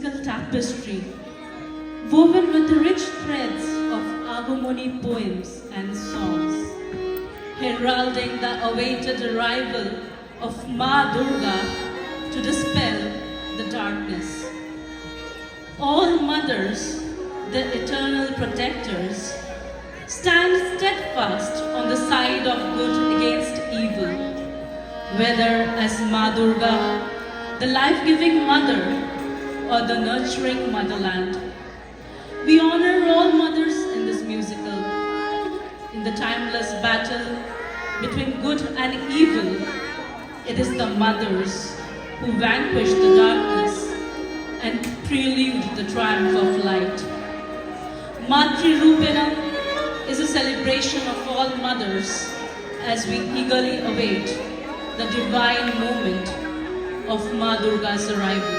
musical tapestry woven with the rich threads of Agumoni poems and songs, heralding the awaited arrival of Ma Durga to dispel the darkness. All mothers, the eternal protectors, stand steadfast on the side of good against evil, whether as Ma Durga, the life-giving mother, or the nurturing motherland. We honor all mothers in this musical. In the timeless battle between good and evil, it is the mothers who vanquish the darkness and prelude the triumph of light. Matri Rupena is a celebration of all mothers as we eagerly await the divine moment of Ma Durga's arrival.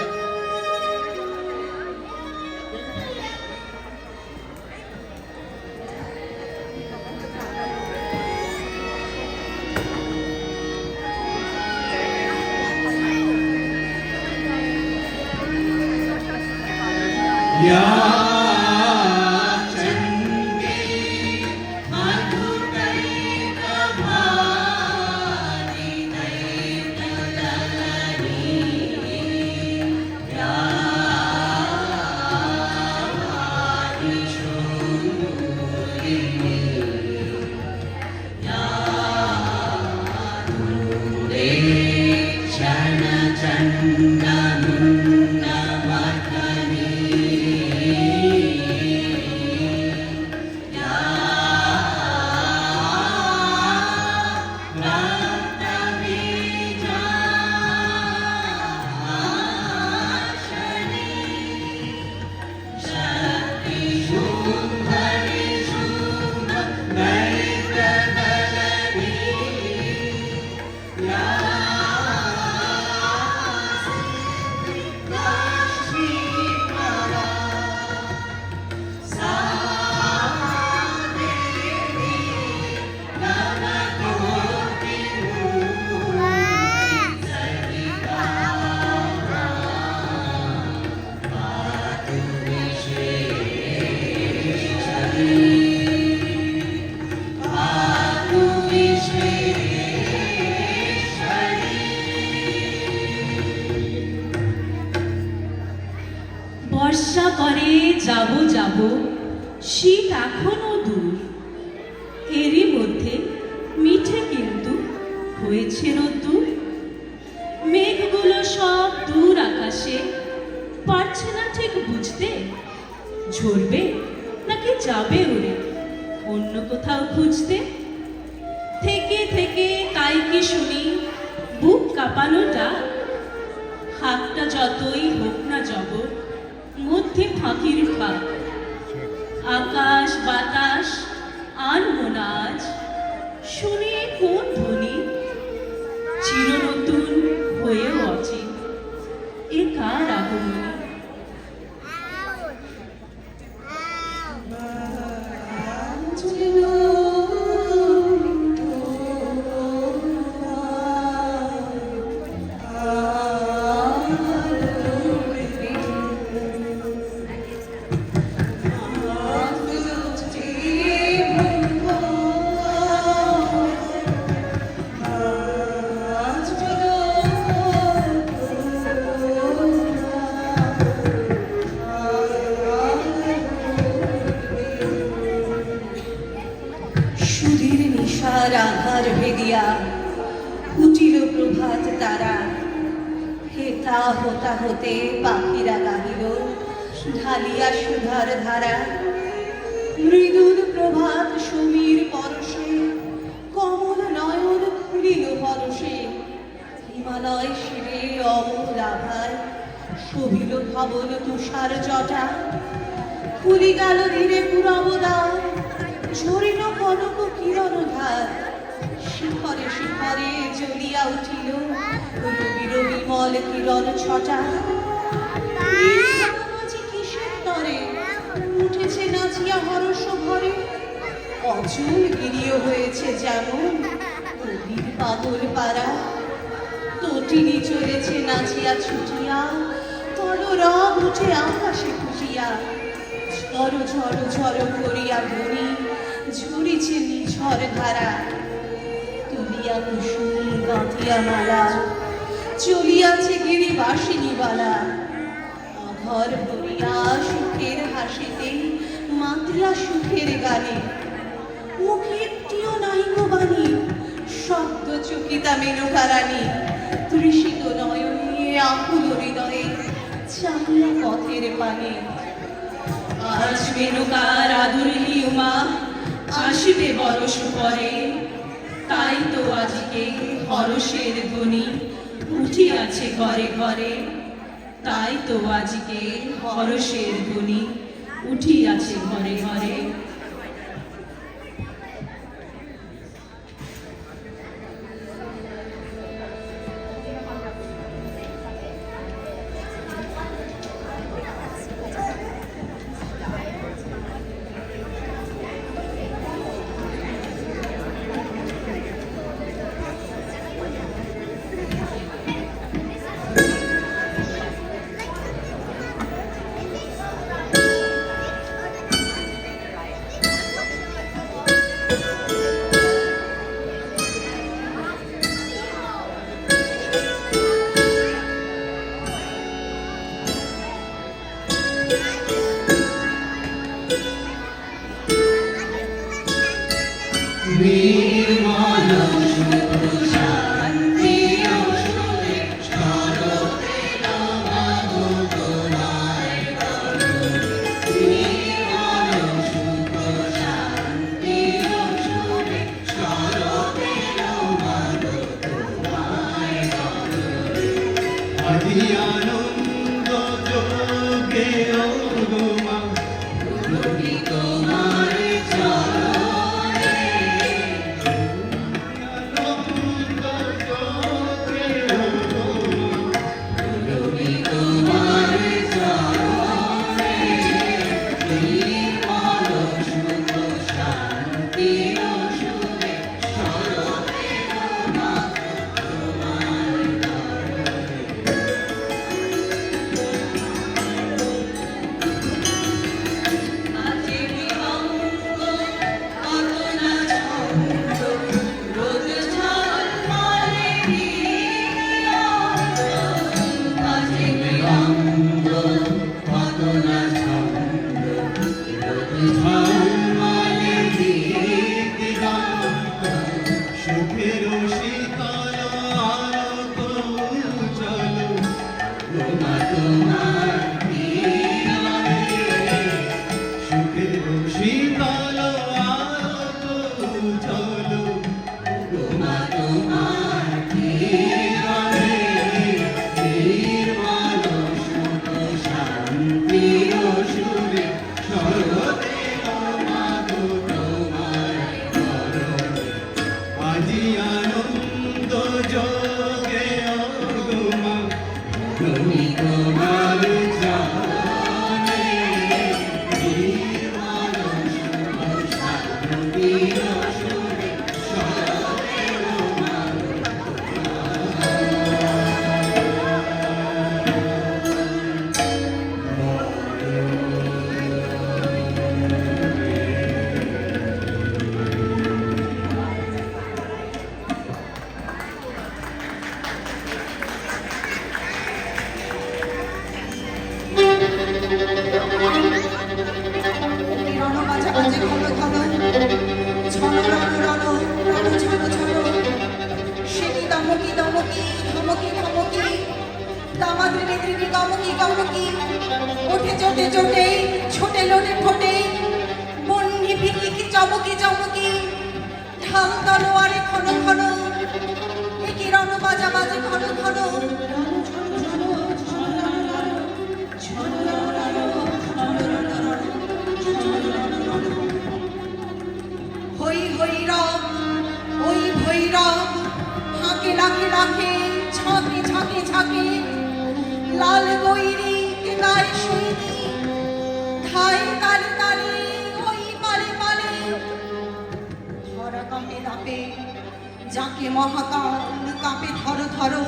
বর্ষা করে যাব যাব শীত এখনো দূর, এরই মধ্যে মিঠে কিন্তু হয়েছে রোদ্দুর। মেঘগুলো সব দূর আকাশে, পারছে না ঠিক বুঝতে ঝরবে নাকি যাবে ওরে অন্য কোথাও খুঁজতে। থেকে থেকে তাই কি শুনি বুক কাঁপানো ডাক, হাতটা যতই হোক না জবর মধ্যে ফাঁকির ফাঁক। আকাশ বাতাস আনমো না আজ, শুনে কোন ধ্বনি চিরনতুন হয়েও অচিন, এ কার আগমনী। আধার ভেদিয়া উঠিল প্রভাত তারা, হেতা হোতা হতে পাখিরা গাহিল ঢালিয়া সুধার ধারা। মৃদুল প্রভাত সমীর পরশে কমল নয়ন খুলিল পরশে, হিমালয় শিরে অমল আভায় শোভিল ধবল তুষার জটা। খুলি গেল ধীরে পুরবদার, ঝরিল কনক কিরণ ধার, শিখরে শিখরে জ্বলিয়া উঠিল রবির বিমল কিরণ ছটা। কিসের তরে উঠেছে নাচিয়া হরস ভরে, অচল গিরিও হয়েছে যেমন কবির পাগল পাড়া। তটিনী চলেছে নাচিয়া ছুটিয়া, ঝড় রব উঠে আকাশে ফুটিয়া ঝড় ঝড় ঝড় করিয়া বনি ঝরিছে নিঝড় ধারা তুলিয়া কুসুম গাঁথিয়া মালা চলিয়াছে গিরিবাসিনী বালা ঘর ভরিয়া সুখের হাসিতে মাতিয়া সুখের গানে মুখে একটিও নাই গো বাণী শব্দ চকিতা মেনকারানী তৃষিত নয়নে আকুল হৃদয়ে চাহিয়া পথের পানে আজ মেনকার আদুরি উমা আসিবে বরস পরে, তাই তো আজকে হরষের ধ্বনি উঠিয়াছে ঘরে ঘরে, তাই তো আজকে হরষের ধ্বনি উঠিয়াছে ঘরে ঘরে। যাকে মহাকাল কাঁপে ধরো ধরো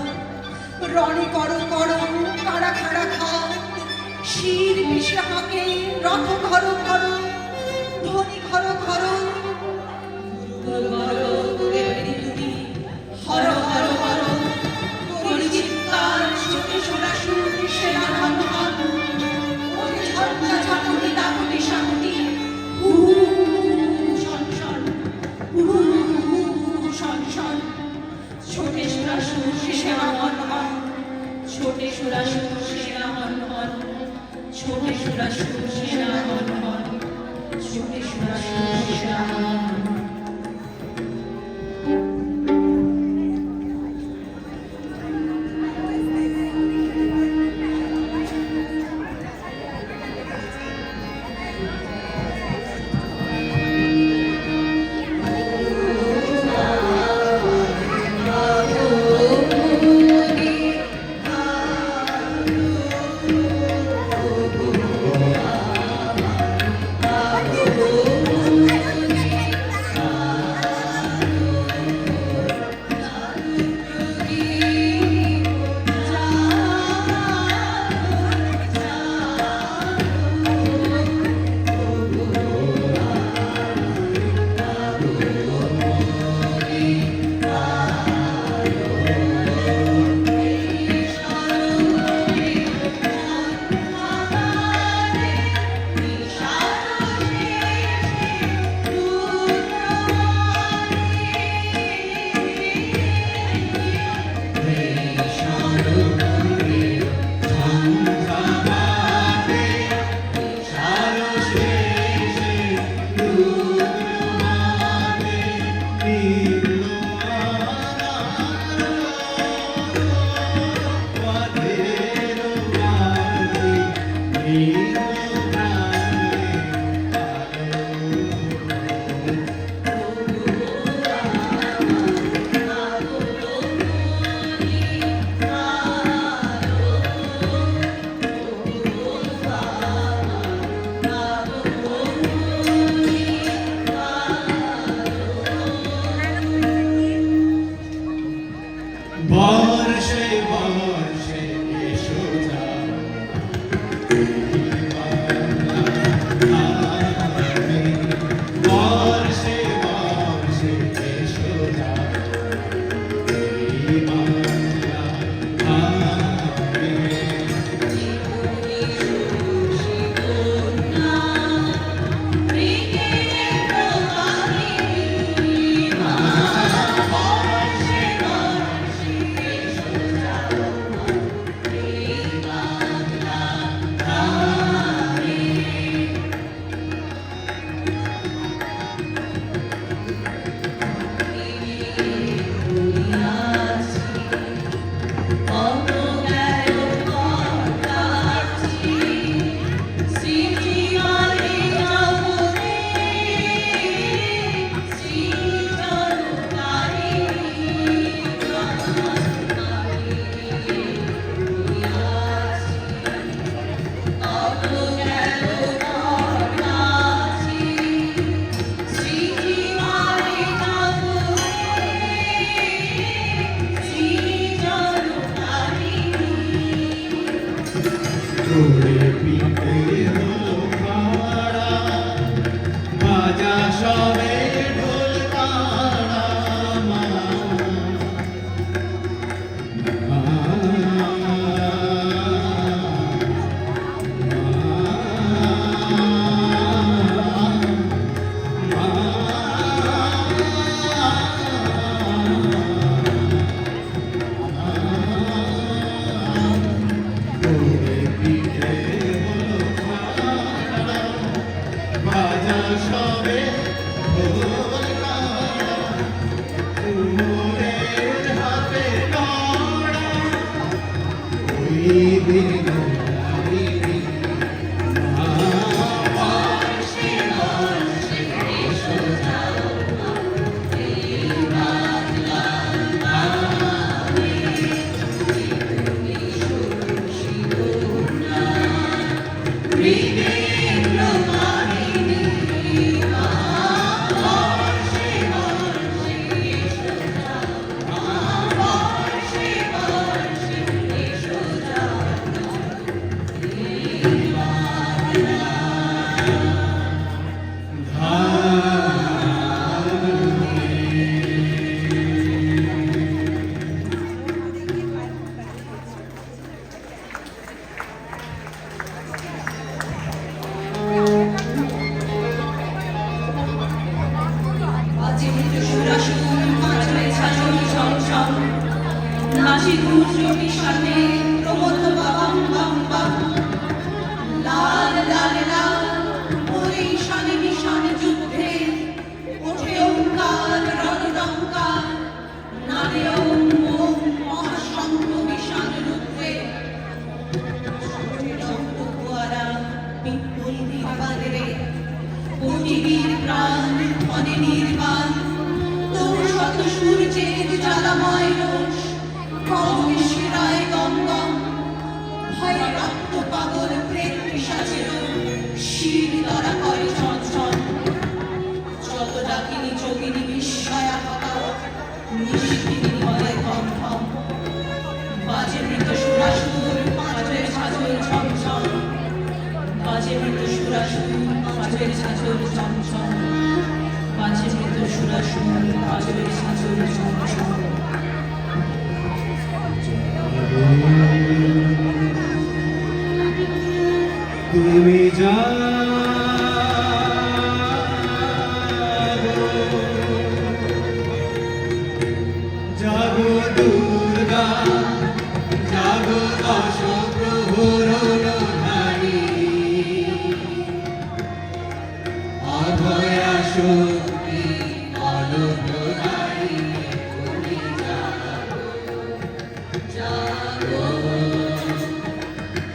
রণে করো করো কারা খাড়া খাও শির পিষে হাঁকে রথ ঘর ঘর, ধ্বনি ঘর ঘর, হর হর হর, করি চিৎকার, চোখে সোনা সুর, সেনা হন হন, ওরে ঝঞ্ঝা ঝাঁকুনি দাকুনি শাকুনি, হু হু হু শন শন, হু হু হু শন শন, ছোটে সোনা সুর, সেনা হন হন, ছোটে সোনা সুর, সেনা হন হন, ছোটে সোনা সুর, সেনা হন হন, ছোটে সোনা সুর, সেনা হন হন। বর্ষে বর্ষে এসো যাও, বর্ষে বর্ষে এসো যাও, এই বাংলা ভাবে। তোরে পিতে হলো খাড়া, বাজা সবে ঢোল তাড়া, মা। তোরে পিতে হলো খাড়া, বাজা সবে ঢোল তাড়া, কুমোরের হাতে নড়া, ওই দিন আইবি, মা। বর্ষে বর্ষে এসো যাও, এই বাংলা ভাবে। মৃগেন্দ্র মানিনী পৃথিবীর প্রাণ মনে নির্বাণ তোর শত সূর্যের জ্বালাময় রোষ কমে শিরায় গম গম ভয়ে রক্ত পাগল প্রেত পিশাচের শির ধরা করে চঞ্চল যত ডাকিনি যোগিনী বিস্ময়া হতা নিশিদিনী ভয়ে থম থম বাজে মৃত সুরাসুর পাঁচের ছাঁচল ছমছম বাজে মৃত সুরাসুর পাঁচের ছাঁচল ছমছম বাজে মৃত সুরাসুর পাঁচের ছাঁচল ছমছম তুমি যা জাগো দুর্গা জাগো দশ প্রহর ধারী অভয়া শক্তি অলৌকিক তুমি জাগো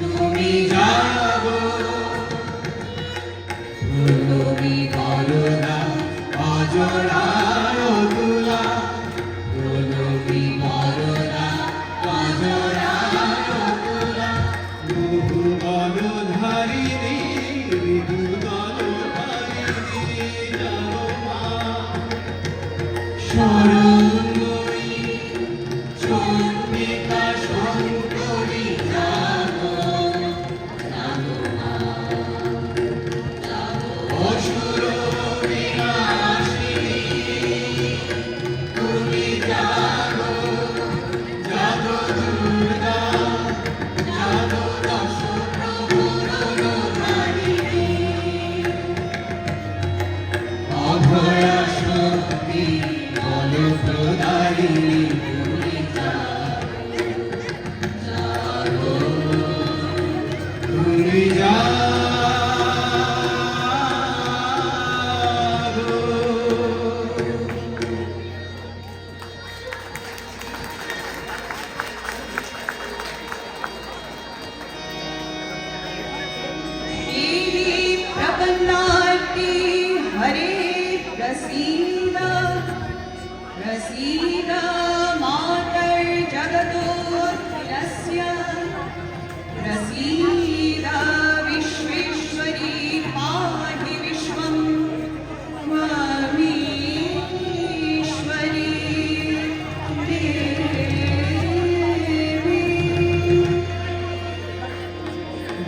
তুমি জাগো তুমি করুণা অজরায় তুলা তুমি করুণা অজরায় তুলা বহু বলধারিণী বিধু দলধারিণী জাগো মা শরণময়ী চন্ডিকা শঙ্করী জাগো জাগো মা অসুর বিনাশিনী তুমি জাগো জাগো দুর্গা জাগো দশ প্রহর ধারিণী অভয়া শক্তি অলৌকিক তুমি জাগো তুমি জাগো देवी प्रपन्नार्ति हरे प्रसीद प्रसीद मातर् जगतोऽखिलस्य प्रसीद विश्वेश्वरी पाहि विश्वं त्वमीश्वरी देवी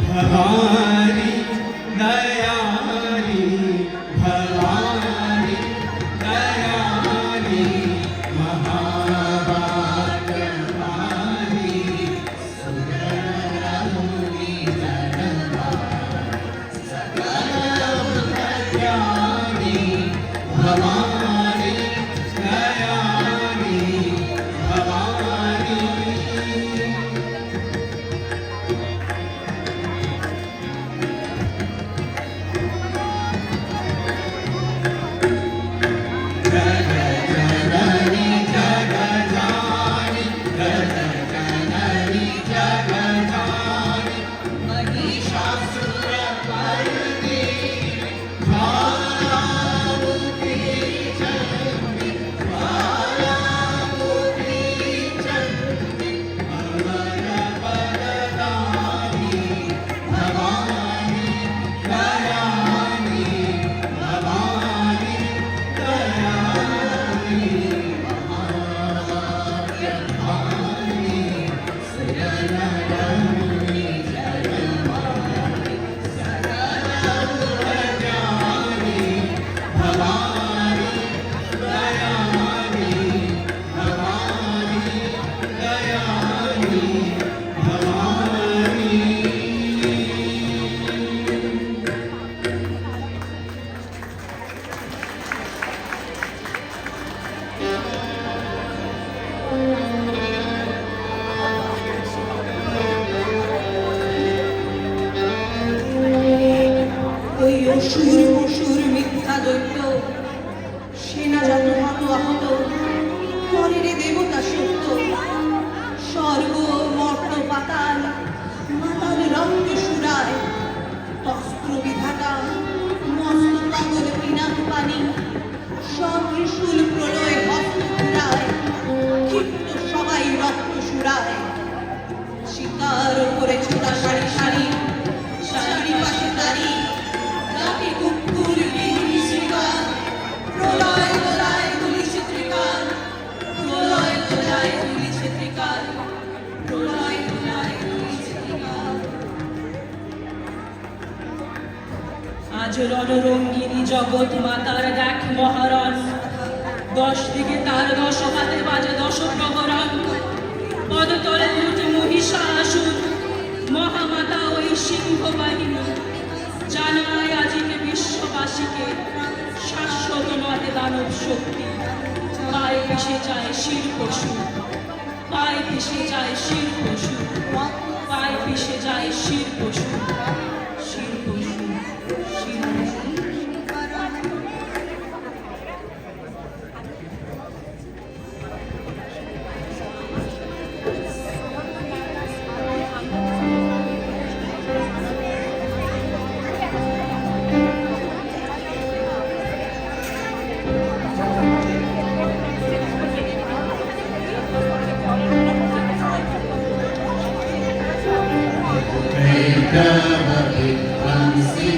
भवानी दयानी भवानी दयानी महाभाग्यवानी सुररामुनि जनवा सकलभुतज्ञानी भवानी दयानी भवानी जगजननी जगजानी जगजननी जगजानी महिषासुरमर्दिनी ज्वालामुखी चण्डी ज्वालामुखी चण्डी अमरपददानी भवानी दयानी भवानी दयानी महाभाग्यवानी सुरनरमुनि जनवाणी सकलभुतज्ञानी भवानी दयानी भवानी दयानी भवानी ওই অসুর পশুর মিথ্যা দৈত্য সেনা যত হত আহত করে রে দেবতা সত্য স্বর্গ মর্ত পাতাল মাতাল রক্ত সুরায় অস্ত্র বিধাতা মস্ত পাগল বিনাশ বাণী সদৃশুল প্রলয় হস্ত ঘুরায় ক্ষিপ্ত সবাই রক্ত সুরায় শিকার করে ছোটা সারি সারি সারি পাশে দাঁড়ি রাতে কুকুর বিহীন শ্রীকার প্রলয় দোলায় তুলিছে ত্রিকাল প্রলয় দোলায় তুলিছে ত্রিকাল প্রলয় দোলায় তুলিছে ত্রিকাল। আজ রণরঙ্গিনী জগৎ মাতার দেখ মহারণ, 10 দিকে তার 10 হাতে বাজে 10 প্রহরণ, পদতলে দুটি মহিষাসুর, মহামাতা ওই সিংহ বাহিনী, জানায় আজিকে বিশ্ববাসীকে শাশ্বত নয় দানব শক্তি। পায়ে পিষে যায় শির পশু, পায়ে পিষে যায় শির পশু, পায়ে পিষে যায় শির পশু, শির পশু, শির পশু। विध्वंसि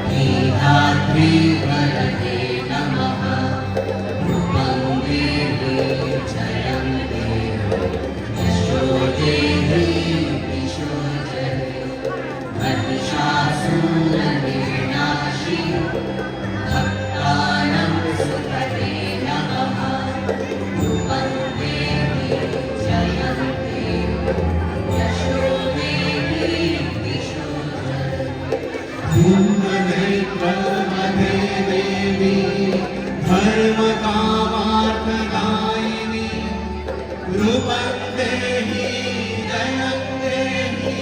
मेधात्री वरदे नमः रूपं देहि जयं देहि यशो देहि दिशो जहि महिषासुरनिर्नाशि भक्तानां सुखदे नमः रूपं देहि जयं देहि यशो धूमनेत्रमदे देवी धर्मकामार्थदायिनी रूपं देहि जयं देहि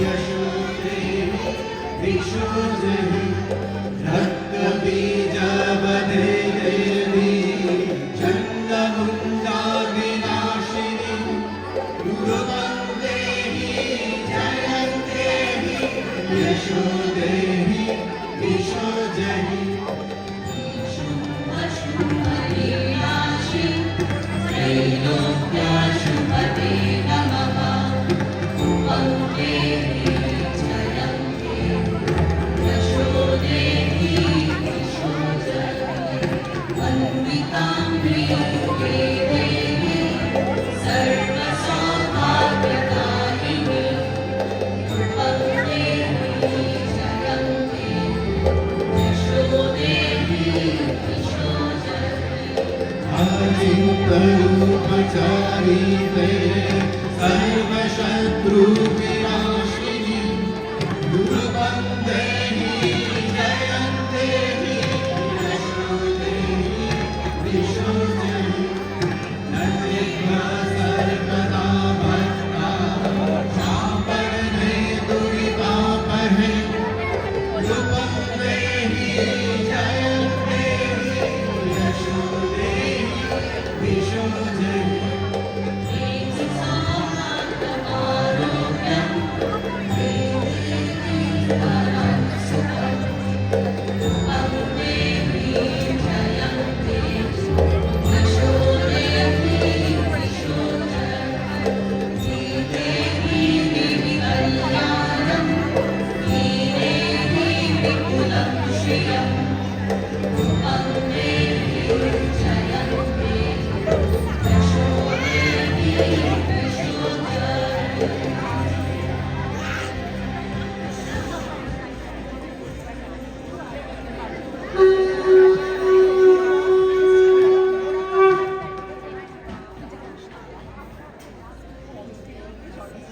यशो देहि दिशो जहि रक्तबीजवदे देवी चण्डमुण्डा विनाशिनी रूपं देहि जयं देहि यशो देहि दिशो जहि शुम्भशुम्भलीलाक्षि त्रैलोक्यशुभदे नमः रूपं देहि जयं देहि यशो देहि दिशो जहि वन्दिताम्बे देवी सर्वसौभाग्यदायिनी रूपं देहि जयं देहि यशो देहि दिशो जहि अचिन्तरूपचारी ते सर्वशत्रुविनाशिनी रूपं देहि जयं देहि यशो देहि दिशो जहि नरसिंह सर्वदा भक्ता शापने दुरितापहे रूपं देहि जयं देहि यशो देहि दिशो जहि आरोग्यं देहि परं सुखं रूपं देहि जयं देहि यशो देहि दिशो जहि देहि कल्याणं देहि विपुलं श्रियं रूपं देहि जयं देहि यशो देहि दिशो जहि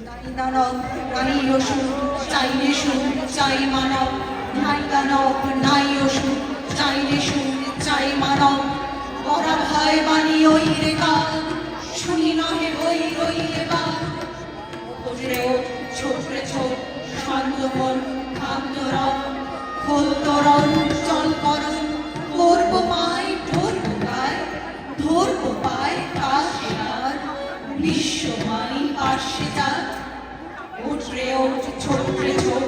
নাই দানব নাই অসুর চাই রে সুর চাই মানব নাই দানব নাই অসুর চাই রে সুর চাই মানব করা ভয় বাণী ওই রে কাল শুনি নহে ওই ওই এবার ওঠে ওঠ ছোট রে ছোট শান্ত মন ক্ষান্ত রব খোলতরণ চল করণ করবো পায় ধরবো পায় ধরবো পায় কাজ সেবার বিশ্বমাই পার্শ্বে যাক উঠরে ওঠ ছোট রে ছোট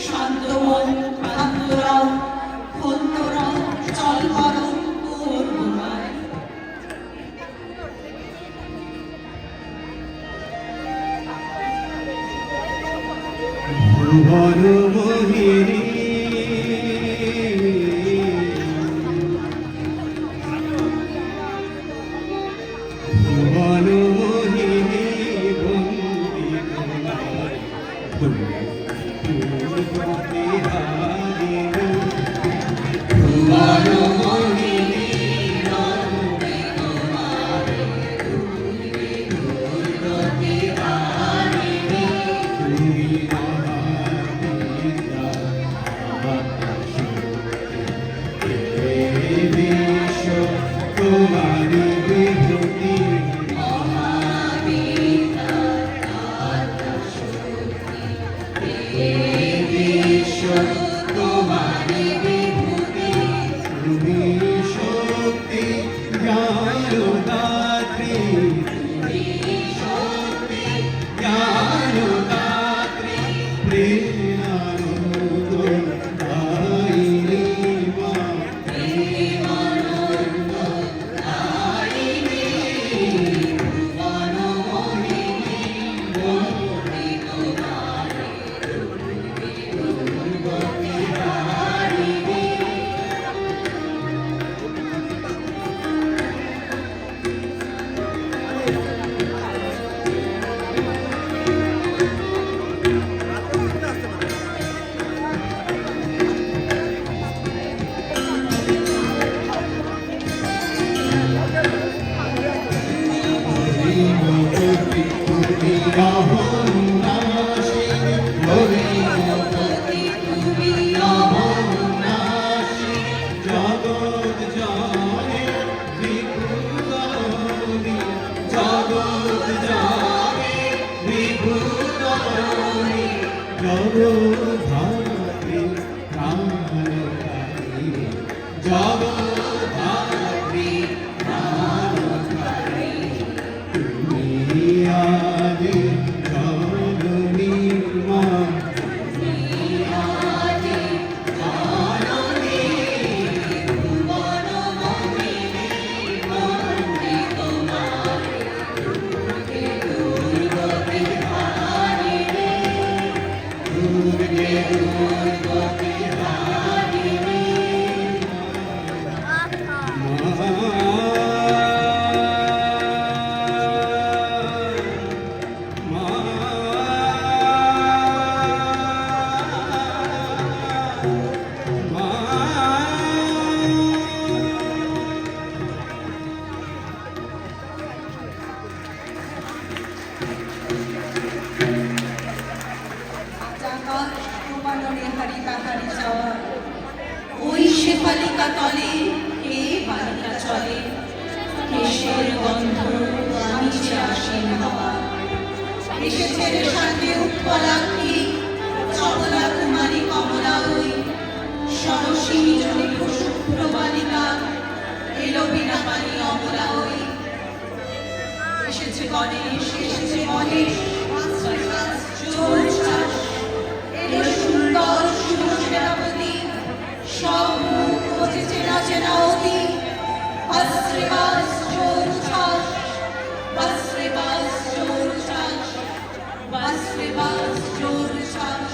শান্ত মন ক্ষান্ত রব খোলতরণ সহনাশী হরিপতি তুমি অহনাশী জগৎ জনে বিভূতি জগৎ জনে বিভূতি জগদ্ধাত্রী প্রাণকারী জগদ্ধাত্রী প্রাণকারী তুমি আদি জননীর মা আকাশ প্রমাণনে হারি তাহারি যাওয়া ওই শেফালিকা তলে হে বালিকা চলে কেশের গন্ধ নিচে আসেন হাওয়া এসেছে রে সাথে উৎপলাক্ষী চবলা কুমারী কমলা ওই সরসিনী জনে শুভ্র বালিকা এলো বিনা পানি অমলা ওই এসেছে গণেশ এসেছে মহেশ চোর চাষ এলো সুন্দর শুভ সেনাপতি সব মুখ খোঁজে চেনা চেনা অতি বাসরে বাস চোর ছাস বাসরে বাস চোর ছাস বাসরে বাস চোর ছাস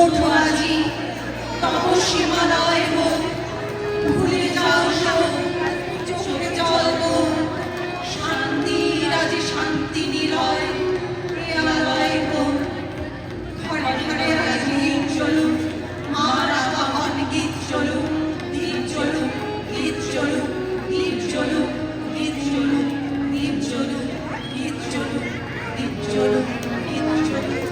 ওঠো আজি তব সীমালয় হোক, ভুলে যাও সব চোখে জল হোক, শান্তির আজি শান্তি নিলয় প্রিয়ালয় হোক। ঘরে ঘরে আজি গীত চলুক, মার আগমন গীত চলুক, দীপ চলুক, গীত চলুক, দীপ চলুক, গীত চলুক, দীপ চলুক, গীত চলুক, দীপ চলুক, গীত চলুক।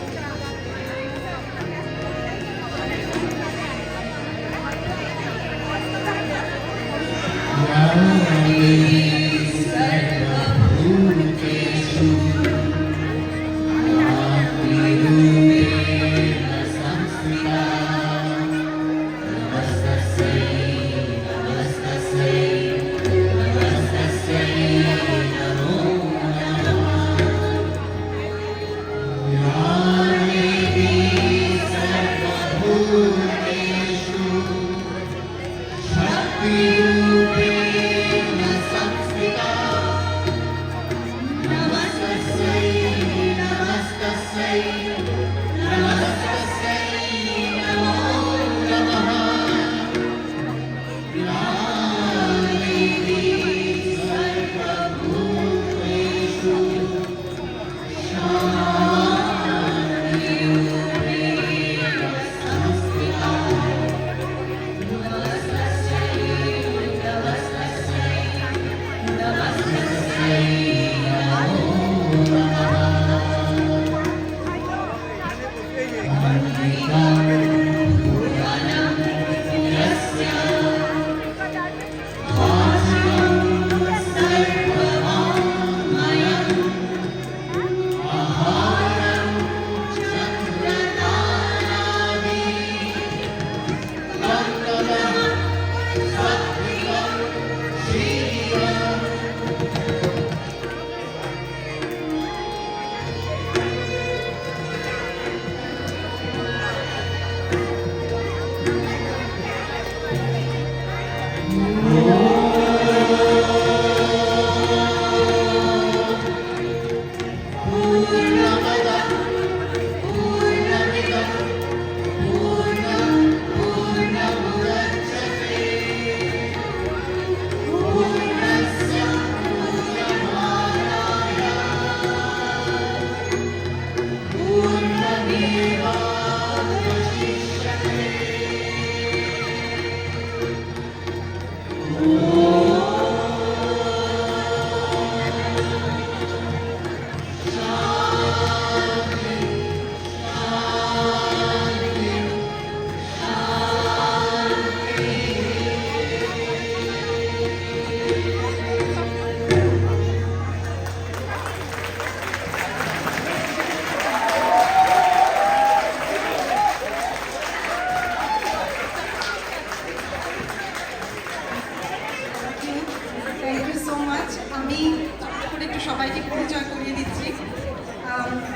সবাইকে পরিচয় করিয়ে দিচ্ছি।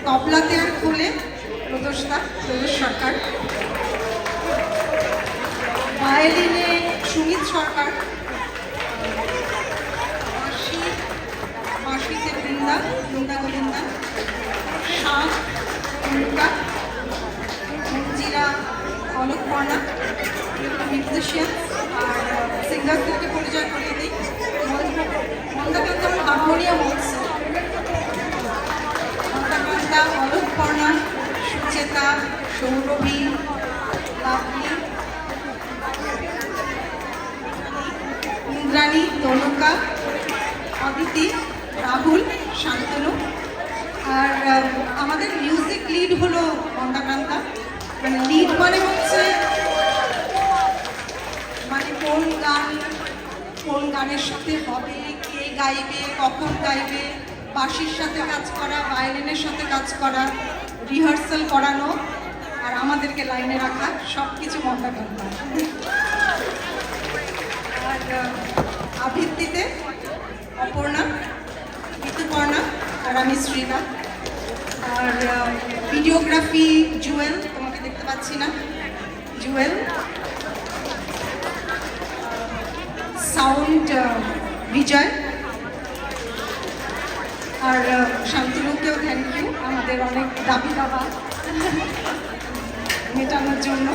তবলাতে আর খোলে প্রদোষ সরকার, ভায়োলিনে সুমিত সরকার, বাঁশিতে বৃন্দা গোবিন্দা, শাঁখ মুন্ডা, মঞ্জিরা অলোক পর্ণা, মিউজিশিয়ান। আর সিঙ্গারদেরকে পরিচয় করিয়ে দিই। মন্দাকান্তা হারমোনিয়াম মহোৎসব, মন্দাকান্তা অলোক পর্ণা, সুচেতা, সৌরভী, লাভলি, ইন্দ্রাণী, তনুকা, অদিতি, রাহুল, শান্তনু। আর আমাদের মিউজিক লিড হলো মন্দাকান্তা। মানে লিড মানে হচ্ছে মানে কোন গানের সাথে হবে, কে গাইবে, কখন গাইবে, বাঁশির সাথে কাজ করা, ভায়োলিনের সাথে কাজ করা, রিহার্সাল করানো, আর আমাদেরকে লাইনে রাখা, সব কিছু মন্দাকান্তা। আর আবৃত্তিতে অপর্ণা, ঋতুপর্ণা, আর আমি শ্রীকা। আর ভিডিওগ্রাফি জুয়েল, তোমাকে দেখতে পাচ্ছি না, জুয়েল। সাউন্ড বিজয়। আর শান্তনুকেও থ্যাংক ইউ, আমাদের অনেক দাবি দাবা মেটানোর জন্য।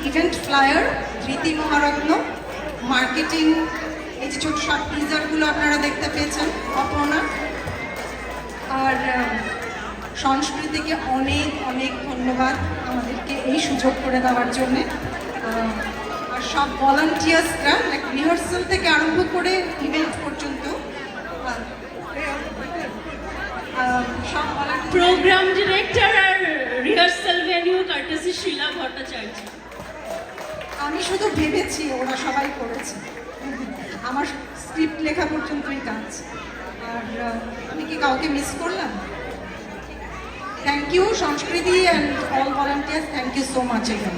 Event flyer Dhriti Maharatna, marketing এই যে ছোট শর্ট টিজারগুলো আপনারা দেখতে পেয়েছেন অপর্ণা। আর সংস্কৃতিকে অনেক অনেক ধন্যবাদ আমাদেরকে এই সুযোগ করে দেওয়ার জন্যে। আর সব ভলান্টিয়ার্সরা রিহার্সাল থেকে আরম্ভ করে ইভেন্ট পর্যন্ত সব Program director আর rehearsal venue courtesy শিলা ভট্টাচার্য। আমি শুধু ভেবেছি, ওরা সবাই করেছে। আমার স্ক্রিপ্ট লেখা পর্যন্তই কাজ। আর আমি কি কাউকে মিস করলাম? Thank you Sanskriti and all volunteers, thank you so much again.